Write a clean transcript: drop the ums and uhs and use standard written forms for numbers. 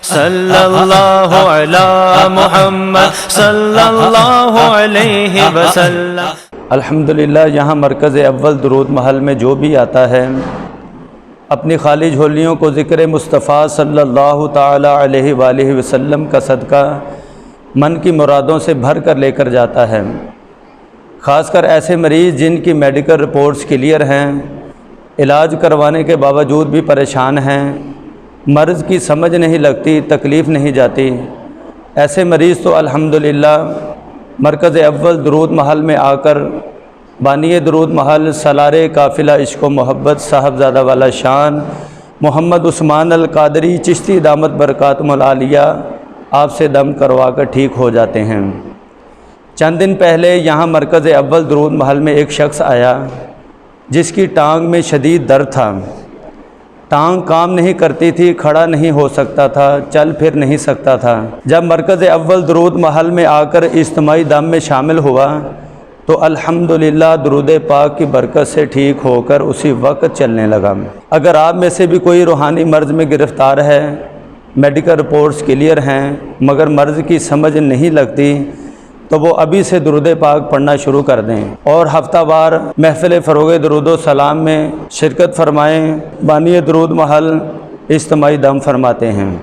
صلی اللہ علی محمد صلی اللہ علیہ وسلم۔ الحمدللہ یہاں مرکز اول درود محل میں جو بھی آتا ہے اپنی خالی جھولیوں کو ذکر مصطفیٰ صلی اللہ تعالی علیہ وآلہ وسلم کا صدقہ من کی مرادوں سے بھر کر لے کر جاتا ہے۔ خاص کر ایسے مریض جن کی میڈیکل رپورٹس کلیئر ہیں، علاج کروانے کے باوجود بھی پریشان ہیں، مرض کی سمجھ نہیں لگتی، تکلیف نہیں جاتی، ایسے مریض تو الحمدللہ مرکز اول درود محل میں آ کر بانی درود محل سالار قافلہ عشق و محبت صاحبزادہ والا شان محمد عثمان القادری چشتی دامت برکاتہم العالیہ آپ سے دم کروا کر ٹھیک ہو جاتے ہیں۔ چند دن پہلے یہاں مرکز اول درود محل میں ایک شخص آیا جس کی ٹانگ میں شدید درد تھا، ٹانگ کام نہیں کرتی تھی، کھڑا نہیں ہو سکتا تھا، چل پھر نہیں سکتا تھا۔ جب مرکز اول درود محل میں آ کر اجتماعی دم میں شامل ہوا تو الحمدللہ درود پاک کی برکت سے ٹھیک ہو کر اسی وقت چلنے لگا۔ اگر آپ میں سے بھی کوئی روحانی مرض میں گرفتار ہے، میڈیکل رپورٹس کلیئر ہیں مگر مرض کی سمجھ نہیں لگتی، تو وہ ابھی سے درود پاک پڑھنا شروع کر دیں اور ہفتہ وار محفل فروغ درود و سلام میں شرکت فرمائیں۔ بانی درود محل اجتماعی دم فرماتے ہیں۔